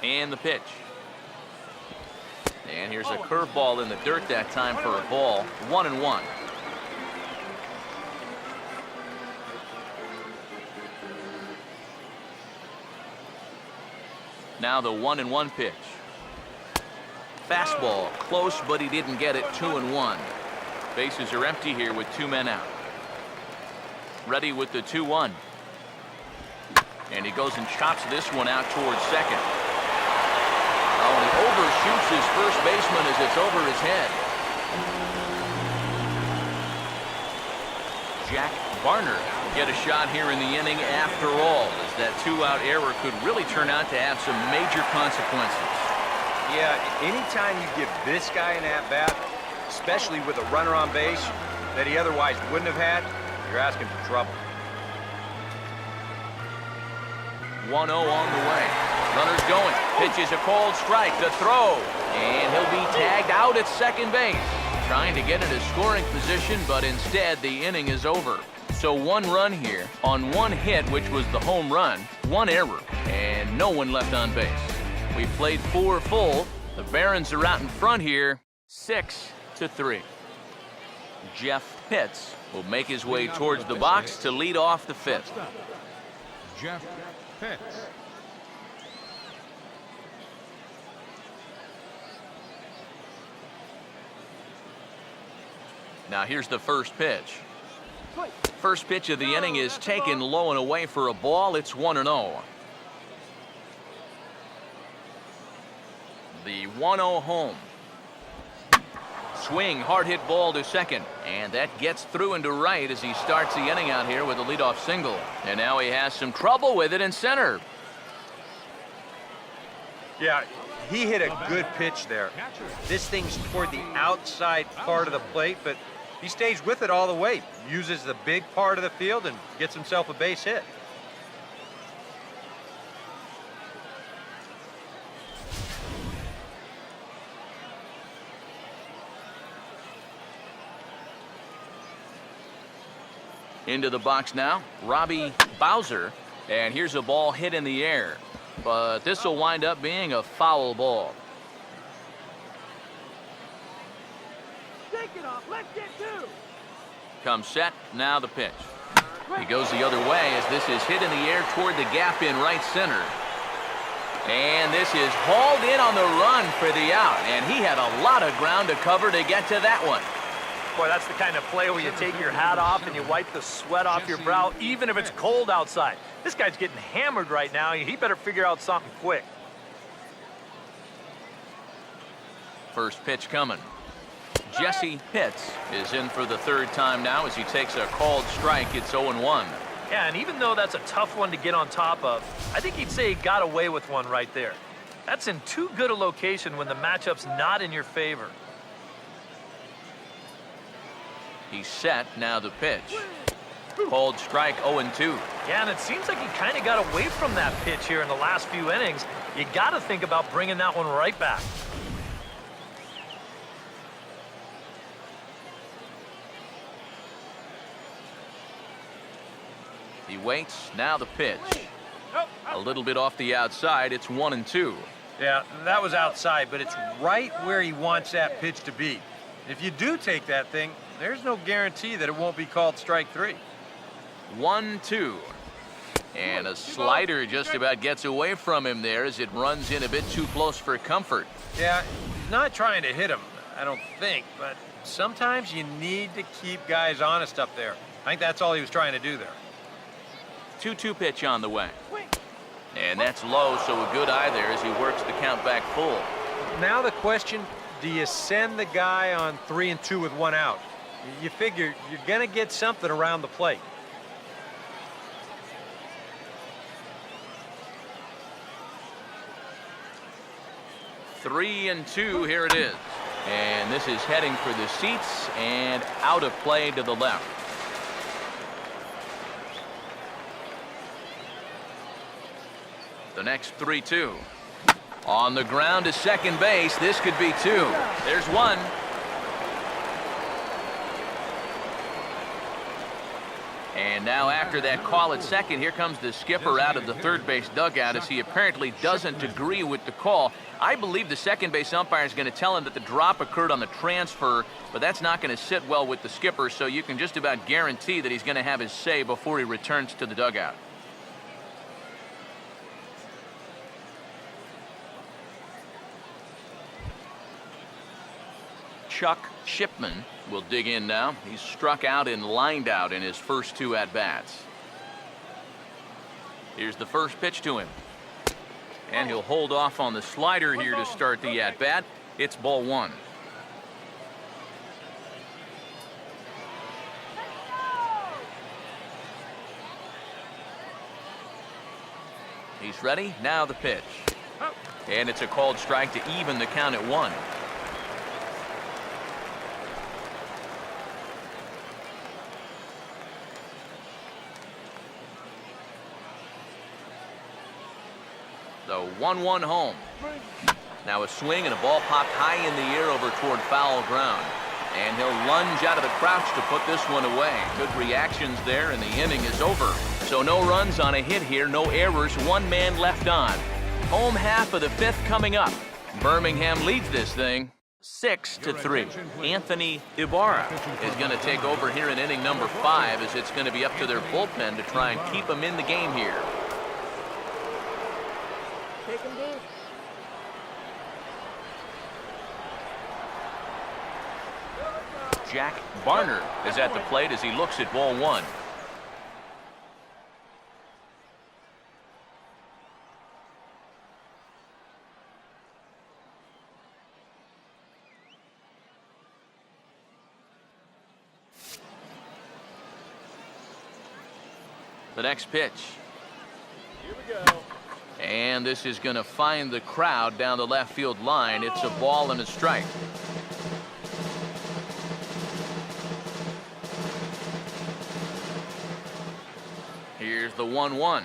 And the pitch. And here's a curveball in the dirt that time for a ball. 1-1. Now the 1-1 pitch. Fastball close, but he didn't get it. 2-1. Bases are empty here with 2 men out. Ready with the 2-1. And he goes and chops this one out towards second. Oh, and he overshoots his first baseman as it's over his head. Jack Varner will get a shot here in the inning after all, as that 2-out error could really turn out to have some major consequences. Yeah, anytime you give this guy an at-bat, especially with a runner on base that he otherwise wouldn't have had, you're asking for trouble. 1-0 on the way. Runner's going. Pitches a called strike. The throw. And he'll be tagged out at second base. Trying to get into scoring position, but instead the inning is over. So 1 run here on 1 hit, which was the home run, 1 error, and no one left on base. We played 4 full. The Barons are out in front here, 6-3. Jeff Pitts will make his way towards the box to lead off the 5th. Jeff Pitts. Now here's the first pitch. First pitch of the inning is taken low and away for a ball. It's 1-0. The 1-0 home. Swing, hard hit ball to second, and that gets through into right as he starts the inning out here with a leadoff single. And now he has some trouble with it in center. Yeah, he hit a good pitch there. This thing's toward the outside part of the plate, but he stays with it all the way, uses the big part of the field, and gets himself a base hit. Into the box now, Robbie Bowser, and here's a ball hit in the air, but this will wind up being a foul ball. Take it off. Let's get 2. Comes set, now the pitch. He goes the other way as this is hit in the air toward the gap in right center. And this is hauled in on the run for the out, and he had a lot of ground to cover to get to that one. Boy, that's the kind of play where you take your hat off and you wipe the sweat off your brow, even if it's cold outside. This guy's getting hammered right now. He better figure out something quick. First pitch coming. Jesse Pitts is in for the 3rd time now as he takes a called strike. It's 0-1. Yeah, and even though that's a tough one to get on top of, I think he'd say he got away with one right there. That's in too good a location when the matchup's not in your favor. He's set, now the pitch. Called strike, 0-2. Yeah, and it seems like he kind of got away from that pitch here in the last few innings. You got to think about bringing that one right back. He waits, now the pitch. A little bit off the outside, it's 1-2. Yeah, that was outside, but it's right where he wants that pitch to be. If you do take that thing, there's no guarantee that it won't be called strike 3. 1-2. And a slider just about gets away from him there as it runs in a bit too close for comfort. Yeah, he's not trying to hit him, I don't think, but sometimes you need to keep guys honest up there. I think that's all he was trying to do there. 2-2 pitch on the way. And that's low, so a good eye there as he works the count back full. Now the question, do you send the guy on 3-2 with 1 out? You figure you're going to get something around the plate. Three and 2, here it is. And this is heading for the seats and out of play to the left. The next 3-2. On the ground to second base. This could be 2. There's 1. And And now after that call at second, here comes the skipper out of the third base dugout as he apparently doesn't agree with the call. I believe the second base umpire is going to tell him that the drop occurred on the transfer, but that's not going to sit well with the skipper, so you can just about guarantee that he's going to have his say before he returns to the dugout. Chuck Shipman will dig in now. He's struck out and lined out in his first 2 at-bats. Here's the first pitch to him. And he'll hold off on the slider here to start the at-bat. It's ball 1. He's ready. Now the pitch. And it's a called strike to even the count at 1. The 1-1 home. Now a swing and a ball popped high in the air over toward foul ground. And he'll lunge out of the crouch to put this one away. Good reactions there, and the inning is over. So no runs on a hit here, no errors, 1 man left on. Home half of the 5th coming up. Birmingham leads this thing 6-3. Anthony Ibarra is going to take over here in inning number 5 as it's going to be up to their bullpen to try and keep them in the game here. Jack Barner is at the plate as he looks at ball 1. The next pitch. Here we go. And this is going to find the crowd down the left field line. It's a ball and a strike. Here's the 1-1.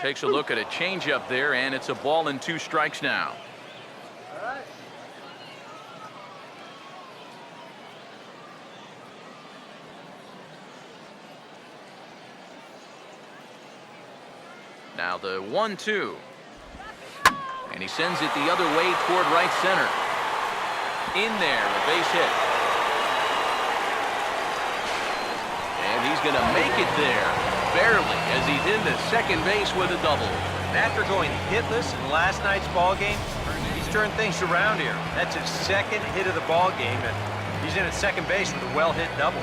Takes a look at a changeup there, and it's a ball and 2 strikes now. Now the 1-2. And he sends it the other way toward right center. In there, a base hit. And he's going to make it there, barely, as he's into second base with a double. And after going hitless in last night's ball game, he's turned things around here. That's his 2nd hit of the ball game, and he's in at second base with a well-hit double.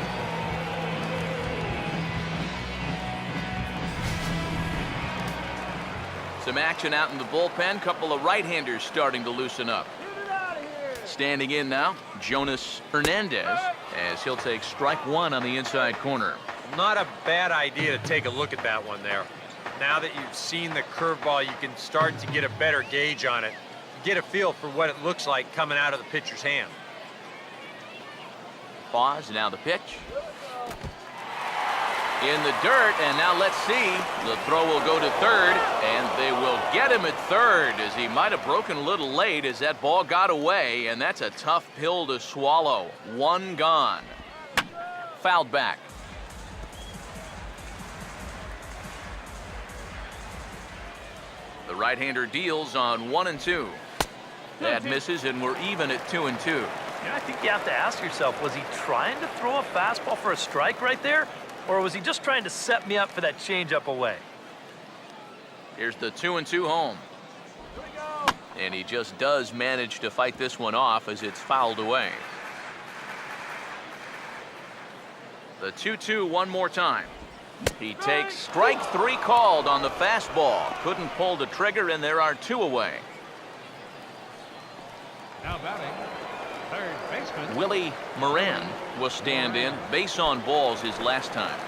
Some action out in the bullpen. Couple of right-handers starting to loosen up. Standing in now, Jonas Hernandez, as he'll take strike 1 on the inside corner. Not a bad idea to take a look at that one there. Now that you've seen the curveball, you can start to get a better gauge on it. Get a feel for what it looks like coming out of the pitcher's hand. Pause, now the pitch. In the dirt, and now let's see. The throw will go to third, and they will get him at third as he might have broken a little late as that ball got away, and that's a tough pill to swallow. 1 gone. Fouled back. The right-hander deals on 1 and 2. That misses, and we're even at 2 and 2. Yeah, I think you have to ask yourself, was he trying to throw a fastball for a strike right there? Or was he just trying to set me up for that changeup away? Here's the 2 and 2 home. And he just does manage to fight this one off as it's fouled away. The 2-2 one more time. He takes strike 3 called on the fastball. Couldn't pull the trigger, and there are 2 away. Now batting, third baseman Willie Moran will stand in. Base on balls his last time.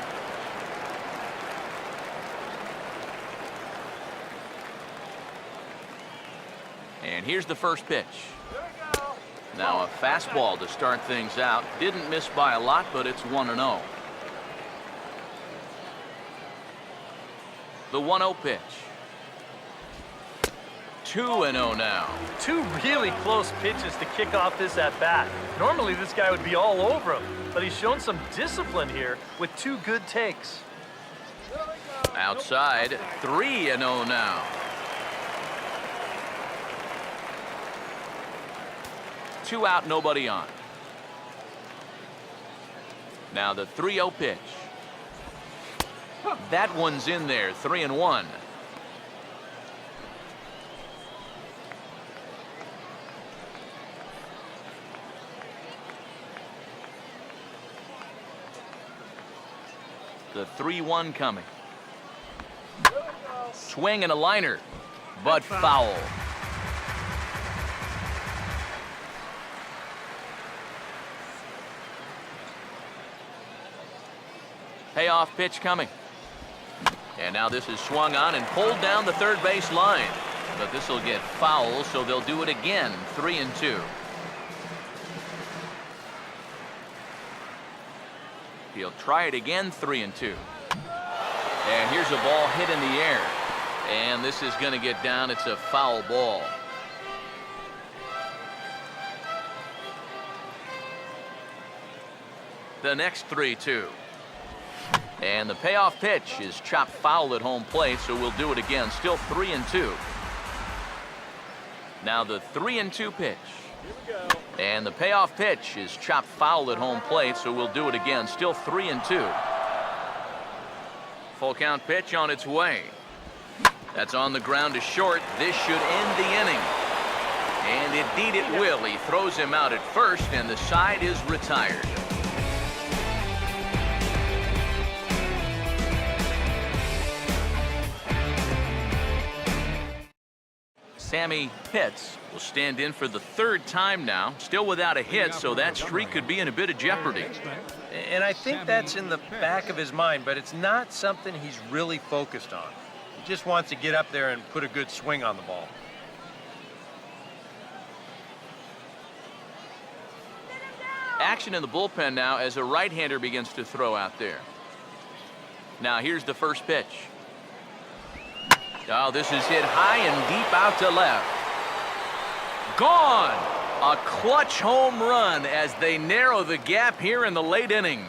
And here's the first pitch. Now a fastball to start things out. Didn't miss by a lot, but it's 1-0. The 1-0 pitch. 2-0 now. Two really close pitches to kick off this at-bat. Normally this guy would be all over him, but he's shown some discipline here with two good takes. Outside, 3-0 now. 2 out, nobody on. Now the 3-0 pitch. That one's in there, 3-1. The 3-1 coming. Swing and a liner, but foul. Payoff pitch coming. And now this is swung on and pulled down the third base line. But this will get foul, so they'll do it again, 3-2. He'll try it again, 3-2. And here's a ball hit in the air. And this is going to get down. It's a foul ball. The next 3-2. And the payoff pitch is chopped foul at home plate, so we'll do it again. Still 3-2. Now the 3-2 pitch. And the payoff pitch is chopped foul at home plate, so we'll do it again. Still 3-2. Full count pitch on its way. That's on the ground to short. This should end the inning. And indeed it will. He throws him out at first, and the side is retired. Sammy Pitts will stand in for the third time now. Still without a hit, so that streak could be in a bit of jeopardy. And I think that's in the back of his mind, but it's not something he's really focused on. He just wants to get up there and put a good swing on the ball. Action in the bullpen now as a right-hander begins to throw out there. Now here's the first pitch. Oh, this is hit high and deep out to left. Gone! A clutch home run as they narrow the gap here in the late innings.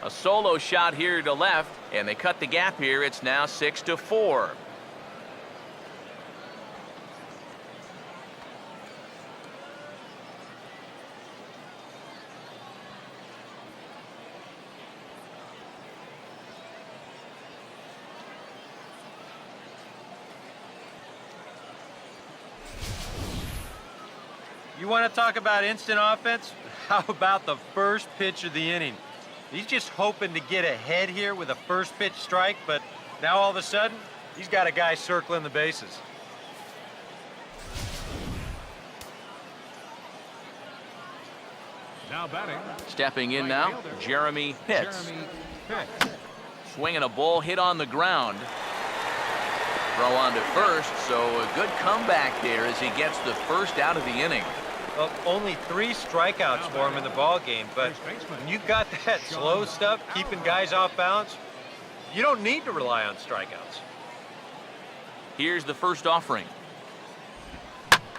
A solo shot here to left, and they cut the gap here. It's now 6-4. You want to talk about instant offense? How about the first pitch of the inning? He's just hoping to get ahead here with a first pitch strike, but now all of a sudden, he's got a guy circling the bases. Now batting. Stepping in now, Jeremy Pitts. Swinging a ball hit on the ground. Throw on to first, so a good comeback there as he gets the first out of the inning. Well, only 3 strikeouts for him in the ball game, but when you got that slow stuff, keeping guys off balance, you don't need to rely on strikeouts. Here's the first offering.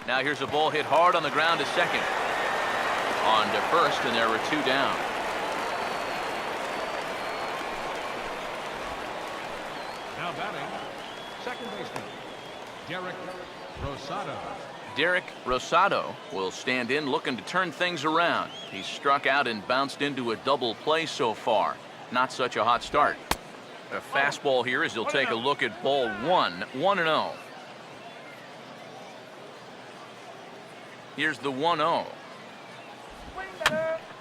Now here's a ball hit hard on the ground to second. On to first, and there were 2 down. Now batting. Second baseman, Derek Rosado. Derek Rosado will stand in looking to turn things around. He's struck out and bounced into a double play so far. Not such a hot start. A fastball here as he'll take a look at ball 1, 1-0. Here's the 1-0.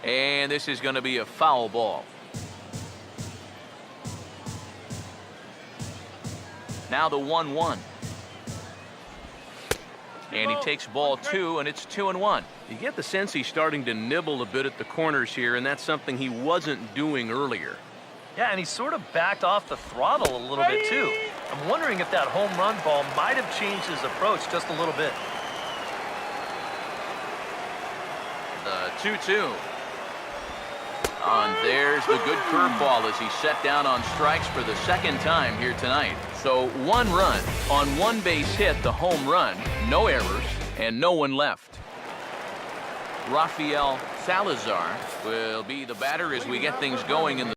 And this is going to be a foul ball. Now the 1-1. And he takes ball 2, and it's 2-1. You get the sense he's starting to nibble a bit at the corners here, and that's something he wasn't doing earlier. Yeah, and he sort of backed off the throttle a little bit, too. I'm wondering if that home run ball might have changed his approach just a little bit. The 2-2. And there's the good curveball as he's set down on strikes for the second time here tonight. So 1 run on 1 base hit, the home run, no errors, and no one left. Rafael Salazar will be the batter as we get things going in the